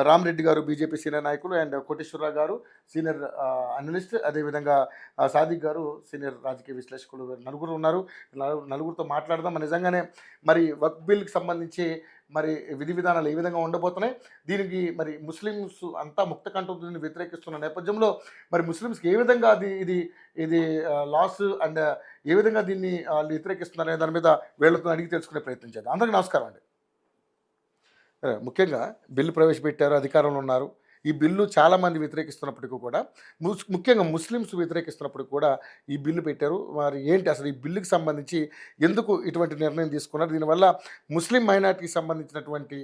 రామరెడ్డి గారు BJP senior నాయకులు, and Koteswararao గారు సీనియర్ అనలిస్ట్, అదేవిధంగా సాదిక్ గారు సీనియర్ రాజకీయ విశ్లేషకులు, నలుగురు ఉన్నారు. నలుగురితో మాట్లాడదాం. నిజంగానే మరి వక్ఫ్ బిల్కి సంబంధించి మరి విధి విధానాలు ఏ విధంగా ఉండబోతున్నాయి, దీనికి మరి ముస్లిమ్స్ అంతా ముక్త కంఠంతో వ్యతిరేకిస్తున్న నేపథ్యంలో మరి ముస్లిమ్స్కి ఏ విధంగా ఇది ఇది లాస్ అండ్ ఏ విధంగా దీన్ని వాళ్ళు వ్యతిరేకిస్తున్నారు అనే దాని మీద వీళ్ళతో అడిగి తెలుసుకునే ప్రయత్నం చేద్దాం. అందరికీ నమస్కారం అండి. ముఖ్యంగా బిల్లు ప్రవేశపెట్టారు, అధికారంలో ఉన్నారు. ఈ బిల్లు చాలామంది వ్యతిరేకిస్తున్నప్పటికీ కూడా, ముఖ్యంగా ముస్లిమ్స్ వ్యతిరేకిస్తున్నప్పటికీ కూడా ఈ బిల్లు పెట్టారు. మరి ఏంటి అసలు ఈ బిల్లుకి సంబంధించి ఎందుకు ఇటువంటి నిర్ణయం తీసుకున్నారు? దీనివల్ల ముస్లిం మైనార్టీకి సంబంధించినటువంటి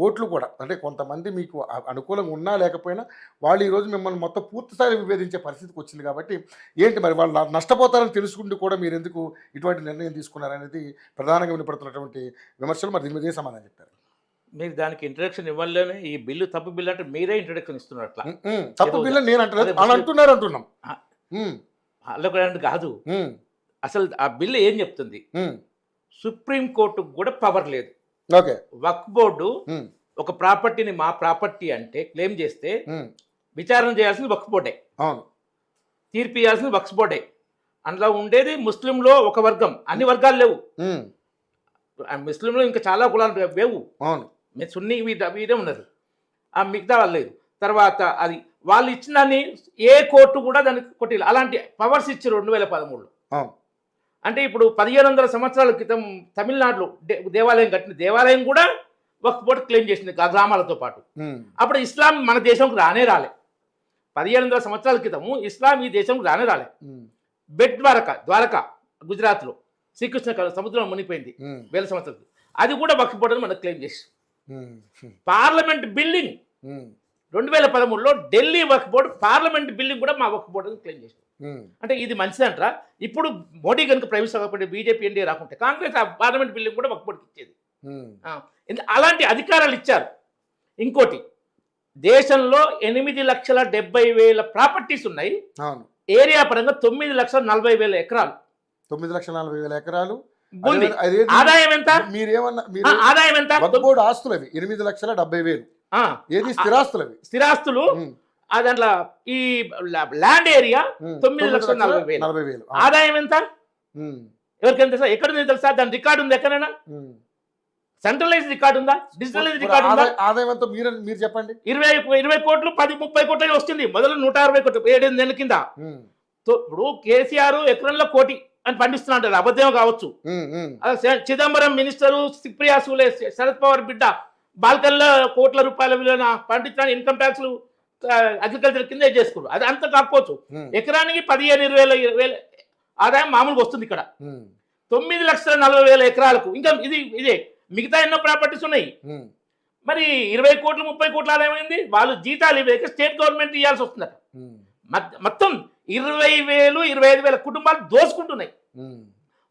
ఓట్లు కూడా, అంటే కొంతమంది మీకు అనుకూలంగా ఉన్నా లేకపోయినా వాళ్ళు ఈరోజు మిమ్మల్ని మొత్తం పూర్తిస్థాయిలో విభేదించే పరిస్థితికి వచ్చింది. కాబట్టి ఏంటి మరి వాళ్ళు నష్టపోతారని తెలుసుకుంటూ కూడా మీరు ఎందుకు ఇటువంటి నిర్ణయం తీసుకున్నారనేది ప్రధానంగా వినపడుతున్నటువంటి విమర్శలు. మరి దీని మీద ఏ సమాధానం చెప్తారు? మీరు దానికి ఇంట్రడక్షన్ ఇవ్వలేనే ఈ బిల్లు తప్పు బిల్లు అంటే మీరే ఇంట్రడక్షన్ ఇస్తున్నారు. అట్లా తప్పు బిల్లు నేను అంటున్నాం అలా కాదు. అసలు ఆ బిల్లు ఏం చెప్తుంది? సుప్రీం కోర్టుకు కూడా పవర్ లేదు. వక్ఫ్ బోర్డు ఒక ప్రాపర్టీని మా ప్రాపర్టీ అంటే క్లెయిమ్ చేస్తే విచారణ చేయాల్సింది వక్ఫ్ బోర్డే, తీర్పు ఇవ్వాల్సింది వక్ఫ్ బోర్డే. అందులో ఉండేది ముస్లింలో ఒక వర్గం, అన్ని వర్గాలు లేవు. ముస్లింలో ఇంకా చాలా కులాలు లేవు. సున్నీ వీరే ఉన్నారు, ఆ మిగతా వాళ్ళు లేదు. తర్వాత అది వాళ్ళు ఇచ్చిన దాన్ని ఏ కోర్టు కూడా దానికి కొట్టిಲ್ಲ. అలాంటి పవర్స్ ఇచ్చారు 2013లో. అంటే ఇప్పుడు 1500 సంవత్సరాల క్రితం తమిళనాడులో దేవాలయం కట్టిన దేవాలయం కూడా వక్ఫ్ బోర్డు క్లెయిమ్ చేసింది ఆ గ్రామాలతో పాటు. అప్పుడు ఇస్లాం మన దేశంకి రానే రాలే. 1500 సంవత్సరాల క్రితము ఇస్లాం ఈ దేశంకి రానే రాలే. బెట్ ద్వారకా గుజరాత్లో శ్రీకృష్ణ సముద్రంలో మునిగిపోయింది వేల సంవత్సరాలు. అది కూడా వక్ఫ్ బోర్డు మనకు క్లెయిమ్ చేసి పార్లమెంట్ బిల్డింగ్ 2013లో ఢిల్లీ వక్ఫ్ బోర్డు పార్లమెంట్ బిల్డింగ్ కూడా మా వక్ఫ్ బోర్డు క్లెయిమ్ చేసింది. అంటే ఇది మంచిదంటారా? ఇప్పుడు మోడీ కనుక ప్రైవేట్ కాకపోతే బీజేపీ ఎన్డీఏ రాకుంటే కాంగ్రెస్ ఆ పార్లమెంట్ బిల్డింగ్ కూడా వక్ఫ్ బోర్డుకి ఇచ్చేది. అలాంటి అధికారాలు ఇచ్చారు. ఇంకోటి, దేశంలో 8,70,000 ప్రాపర్టీస్ ఉన్నాయి. ఏరియా పరంగా 9,40,000 ఎకరాలు. 9,40,000 ఎకరాలు. ఆదాయం ఎంత? ఆదాయం ఎంత? ఆస్తులు అవి 8,70,000. ఏది స్థిరాస్తులు? అవి స్థిరాస్తులు. దాంట్లో ఈ ల్యాండ్ ఏరియా 9,40,000. ఆదాయం ఎంత? ఎవరికైనా తెలుసా? ఎక్కడుంది తెలుసా? దాని రికార్డు ఉంది ఎక్కడైనా? సెంట్రలైజ్ రికార్డు ఉందా? డిజిటలైజ్ రికార్డు ఉందా? ఆదాయం ఎంతో మీరు చెప్పండి. 20 కోట్లు 10-30 కోట్లు వస్తుంది. మొదలు 160 కోట్లు 7 నెలల కింద. ఇప్పుడు కేసీఆర్ ఎకరంలో 1 కోటి అని పండిస్తున్నాడు. అబద్ధం కావచ్చు. చిదంబరం మినిస్టరు, సుప్రియా సూలే, శరద్ పవార్ బిడ్డ బాల్కన్లో కోట్ల రూపాయల విలువన పండించడానికి ఇన్కమ్ ట్యాక్స్లు అగ్రికల్చర్ కింద చేసుకున్నారు. అది అంత కాకపోవచ్చు. ఎకరానికి 15-20,000 ఆదాయం మామూలుగా వస్తుంది. ఇక్కడ 9,40,000 ఎకరాలకు ఇంకా ఇదే మిగతా ఎన్నో ప్రాపర్టీస్ ఉన్నాయి. మరి 20 కోట్లు 30 కోట్ల ఆదాయం అయింది. వాళ్ళు జీతాలు ఇవ్వక స్టేట్ గవర్నమెంట్ ఇవ్వాల్సి వస్తున్నారు. మొత్తం 20,000 25,000 కుటుంబాలు దోసుకుంటున్నాయి.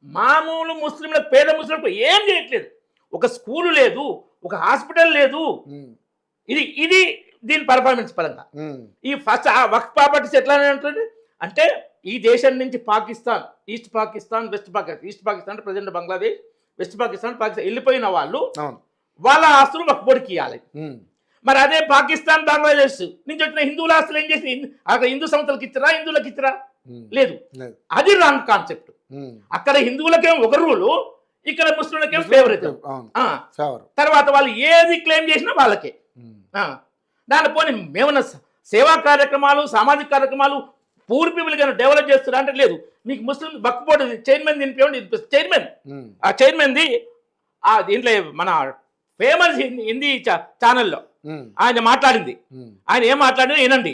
మామూలు ముస్లింలకు, పేద ముస్లింలకు ఏం చేయట్లేదు. ఒక స్కూలు లేదు, ఒక హాస్పిటల్ లేదు. ఇది దీని పర్ఫార్మెన్స్ పరంగా. ఈ ఫస్ట్ వక్ఫ్ ప్రాపర్టీస్ ఎట్లా అంటే ఈ దేశం నుంచి Pakistan, east Pakistan, west Pakistan, east Pakistan అంటే ప్రజెంట్ బంగ్లాదేశ్, వెస్ట్ పాకిస్తాన్ వెళ్ళిపోయిన వాళ్ళు వాళ్ళ ఆస్తులు వక్ఫ్ బోర్డుకి ఇవ్వాలి. మరి అదే పాకిస్తాన్, బంగ్లాదేశ్ నుంచి వచ్చిన హిందువుల ఆస్తులు ఏం చేసి అక్కడ హిందూ సంస్థలకు ఇచ్చరా, హిందువులకు ఇచ్చరా? లేదు. అది రాంగ్ కాన్సెప్ట్. అక్కడ హిందువులకేం ఒక రూలు, ఇక్కడ ముస్లింలకేం ఫేవరెట్. తర్వాత వాళ్ళు ఏది క్లెయిమ్ చేసినా వాళ్ళకే. దాని పోనీ మేమన్నా సేవా కార్యక్రమాలు, సామాజిక కార్యక్రమాలు పూర్ పీపుల్ గా డెవలప్ చేస్తున్నా అంటే లేదు. మీకు ముస్లిం వక్ఫ్ బోర్డు చైర్మన్ దినిపించండి. చైర్మన్, ఆ చైర్మన్ది దీంట్లో మన ఫేమస్ హిందీ ఛానల్లో ఆయన మాట్లాడింది. ఆయన ఏం మాట్లాడినా వినండి.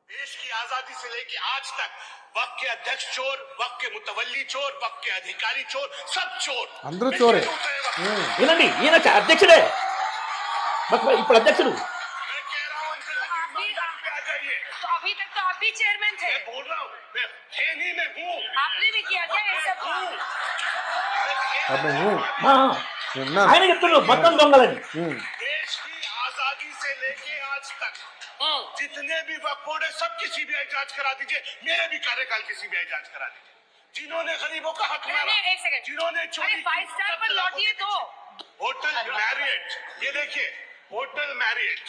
देश की आजादी से लेके आज तक वक्त के अध्यक्ष चोर, वक्त के मुतवल्ली चोर, वक्त के अधिकारी चोर, सब चोर. अंदर चोर है. వినండి, ఈయన అధ్యక్షుడే. ఇప్పుడు అధ్యక్షుడు. मैं कह रहा हूं पे आ जाइए. तो अभी तक तो आप भी चेयरमैन थे. मैं बोल रहा हूं, मैं थे नहीं, मैं हूं. आपने भी किया क्या ये सब? ఆయన చెప్తున్నారు మొత్తం దొంగలని. देश की आजादी से लेके आज तक जितने भी वक्फ बोर्ड है सबकी सीबीआई जांच करा दीजिए. मेरे भी कार्यकाल की सीबीआई जांच करा दीजिए. जिन्होंने गरीबों का हक मारा, नहीं, एक सेकंड। जिन्होंने अरे चोरी 5 स्टार पर लौटिए तो। होटल मैरियट, ये देखिए होटल मैरियट,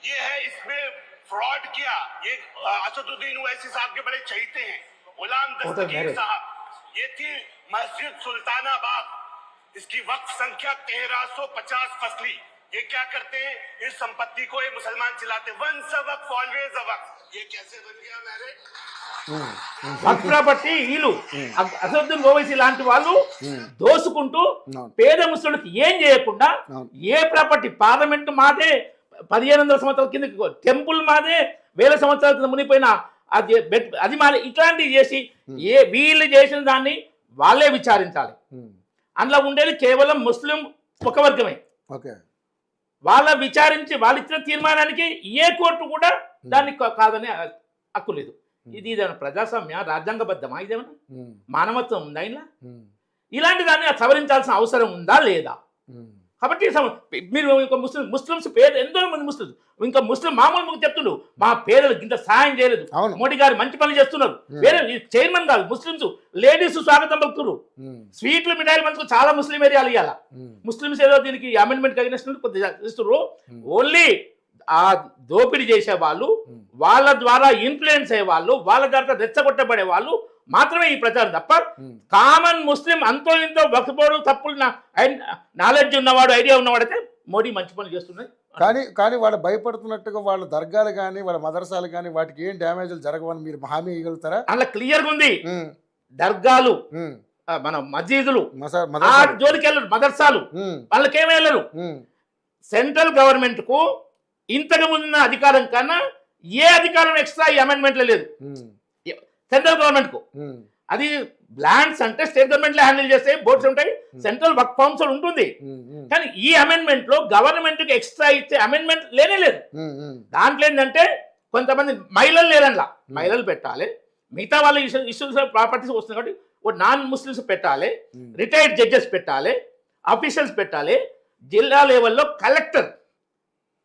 ये है, इसमें फ्रॉड किया। ये असदुद्दीन ओवैसी साहब के बड़े चहीते हैं, गुलाम दस्तगीर Marriott। साहब। ये थी मस्जिद सुल्तानाबाद, इसकी वक्त संख्या 1350 फसली। ये क्या करते हैं, इस संपत्ति को ये मुसलमान चिल्लाते, once a Waqf always a वक्फ। ये कैसे बन गया मैरियट? వక్ఫ్ బట్టి వీళ్ళు అసదుద్దీన్ ఓవైసీ లాంటి వాళ్ళు దోసుకుంటూ పేద ముస్లింలకు ఏం చేయకుండా ఏ ప్రాపర్టీ పార్లమెంట్ మాదే 1500 సంవత్సరాల కింద టెంపుల్ మాదే 1000 సంవత్సరాల కింద మునిపోయిన అది మాదే ఇట్లాంటివి చేసి వీళ్ళు చేసిన దాన్ని వాళ్ళే విచారించాలి. అందులో ఉండేది కేవలం ముస్లిం ఒక వర్గమే. ఓకే, వాళ్ళ విచారించి వాళ్ళు ఇచ్చిన తీర్మానానికి ఏ కోర్టు కూడా దాన్ని కాదని హక్కు లేదు. ఇది ఇదేమన్నా ప్రజాస్వామ్య రాజ్యాంగబద్ధమా? ఇదేమన్నా మానవత్వం ఉందా? ఇలా ఇలాంటి దాన్ని సవరించాల్సిన అవసరం ఉందా లేదా? కాబట్టి మీరు ఇంకా ముస్లిమ్స్ పేద ఎంతో మంది ముస్లిమ్స్ ఇంకా ముస్లిం మామూలు చెప్తుండ్రు మా పేదలకు ఇంత సాయం చేయలేదు, మోడీ గారు మంచి పనులు చేస్తున్నారు. వేరే చైర్మన్ కాదు, ముస్లిమ్స్ లేడీస్ స్వాగతం పలుకుతున్నారు. స్వీట్లు మిఠాయిలు మంచుకు చాలా ముస్లిం ఏరియాలు ఇవ్వాల. ముస్లిమ్స్ ఏదో దీనికి అమెండ్మెంట్ కలిగినట్టు కొద్దిగా ఇస్తున్నారు. ఓన్లీ ఆ దోపిడీ చేసే వాళ్ళు, వాళ్ళ ద్వారా ఇన్ఫ్లుయెన్స్ అయ్యే వాళ్ళు, వాళ్ళ ద్వారా రెచ్చగొట్టబడే వాళ్ళు మాత్రమే ఈ ప్రచారం తప్ప కామన్ ముస్లిం అంతో ఇంతో వక్ఫ్ తప్పులు నాలెడ్జ్ ఉన్నవాడు, ఐడియా ఉన్నవాడు అయితే మోడీ మంచి పనులు చేస్తున్నాయి. కానీ వాళ్ళు భయపడుతున్నట్టుగా వాళ్ళ దర్గాలు కానీ వాళ్ళ మదర్సాలు కానీ వాటికి ఏం డ్యామేజ్లు జరగవని మీరు హామీ ఇవ్వగలుగుతారా? అలా క్లియర్గా ఉంది. దర్గాలు, మన మసీదులు జోలికి వెళ్ళరు, మదర్సాలు వాళ్ళకేమి వెళ్ళరు. సెంట్రల్ గవర్నమెంట్ కు ఇంతకు ముందున్న అధికారం కన్నా ఏ అధికారం ఎక్స్ట్రా ఈ అమెండ్మెంట్ లో లేదు. సెంట్రల్ గవర్నమెంట్ కు అది ల్యాండ్స్ అంటే స్టేట్ గవర్నమెంట్ హ్యాండిల్ చేస్తే బోర్డ్స్ ఉంటాయి, సెంట్రల్ వర్క్ కౌన్సిల్ ఉంటుంది. కానీ ఈ అమెండ్మెంట్ లో గవర్నమెంట్ కి ఎక్స్ట్రా ఇచ్చే అమెండ్మెంట్ లేనే లేదు. దాంట్లో ఏంటంటే కొంతమంది మహిళలు లేరన్లా, మహిళలు పెట్టాలి, మిగతా వాళ్ళ ఇష్యూస్ ప్రాపర్టీస్ వస్తుంది కాబట్టి నాన్ ముస్లిమ్స్ పెట్టాలి, రిటైర్డ్ జడ్జెస్ పెట్టాలి, ఆఫీషియల్స్ పెట్టాలి, జిల్లా లెవెల్లో కలెక్టర్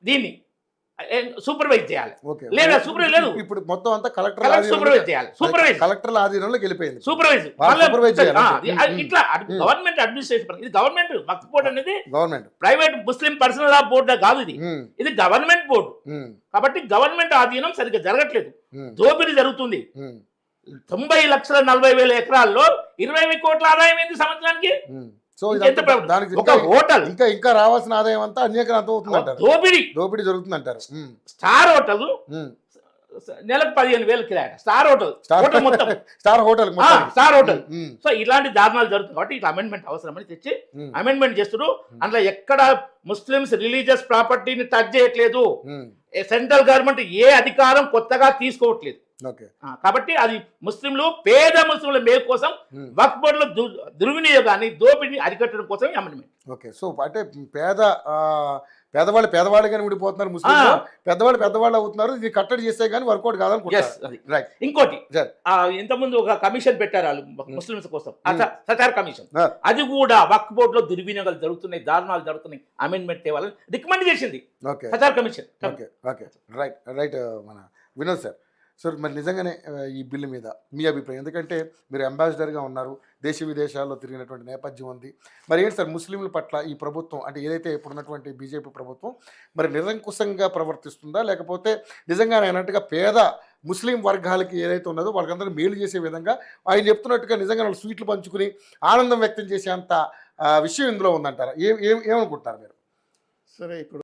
దీన్ని సూపర్వైజ్ చేయాలి. లేదా సూపర్వైజ్ లేదు, ఇప్పుడు మొత్తం అంతా కలెక్టర్ సూపర్వైజ్ చేయాలి. సూపర్వైజ్ కలెక్టర్ ఆధీనంలోకి వెళ్ళిపోయింది. సూపర్వైజ్ ఇట్లా గవర్నమెంట్ అడ్మినిస్ట్రేషన్. ఇది గవర్నమెంట్ వక్ఫ్ బోర్డు అనేది గవర్నమెంట్, ప్రైవేట్ ముస్లిం పర్సనల్ లా బోర్డు కాదు. ఇది గవర్నమెంట్ బోర్డు కాబట్టి గవర్నమెంట్ ఆధీనం సరిగ్గా జరగట్లేదు, దోపిడీ జరుగుతుంది. 90,40,000 ఎకరాల్లో 20 కోట్ల ఆదాయం ఏంది సంవత్సరానికి? సో ఒక హోటల్ ఇంకా రావాల్సిన ఆదాయం అంతా అన్యక్రాంతం అవుతుంది అంటారు, దోపిడీ జరుగుతుంది అంటారు. స్టార్ హోటల్ నెలకు 15,000 కిరాయి, స్టార్ హోటల్ మొత్తం స్టార్ హోటల్. సో ఇలాంటి దారుణాలు జరుగుతుంది కాబట్టి ఇట్లా అమెండ్మెంట్ అవసరమని తెచ్చి అమెండ్మెంట్ చేస్తున్నారు. అందులో ఎక్కడ ముస్లిమ్స్ రిలీజియస్ ప్రాపర్టీని టచ్ చేయట్లేదు, సెంట్రల్ గవర్నమెంట్ ఏ అధికారం కొత్తగా తీసుకోవట్లేదు. కాబట్టి అది ముస్లింలు పేద ముస్లింల మేలు కోసం వక్ఫ్ బోర్డులో దుర్వినియోగాన్ని దోపిడిని అరికట్టడం కోసం అమెండ్మెంట్. ఓకే, సో అంటే పేదవాళ్ళుగానే ఉండిపోతున్నారు ముస్లింలు, పెద్దవాళ్ళు అవుతున్నారు. ఇది కట్టడి చేస్తే కానీ వర్కౌట్ కాదనుకుంటారు. ఇంకోటి ఇంతకుముందు ఒక కమిషన్ పెట్టారు వాళ్ళు ముస్లింస్ కోసం, సచార్ కమిషన్. అది కూడా వక్ఫ్ బోర్డులో దుర్వినియోగాలు జరుగుతున్నాయి, దారుణాలు జరుగుతున్నాయి, అమెండ్మెంట్ తేవాలని రికమెండ్ చేసింది సచార్ కమిషన్. రైట్ మన వినోద్ సార్. సో మరి నిజంగానే ఈ బిల్లు మీద మీ అభిప్రాయం? ఎందుకంటే మీరు అంబాసిడర్గా ఉన్నారు, దేశ విదేశాల్లో తిరిగినటువంటి నేపథ్యం ఉంది. మరి ఏంటి సార్ ముస్లింల పట్ల ఈ ప్రభుత్వం అంటే ఏదైతే ఇప్పుడున్నటువంటి బీజేపీ ప్రభుత్వం మరి నిరంకుశంగా ప్రవర్తిస్తుందా, లేకపోతే నిజంగా అన్నట్టుగా పేద ముస్లిం వర్గాలకి ఏదైతే ఉన్నదో వాళ్ళకందరూ మేలు చేసే విధంగా ఆయన చెప్తున్నట్టుగా నిజంగా వాళ్ళు స్వీట్లు పంచుకుని ఆనందం వ్యక్తం చేసే అంత విషయం ఇందులో ఉందంటారా? ఏమనుకుంటారు మీరు? సరే, ఇప్పుడు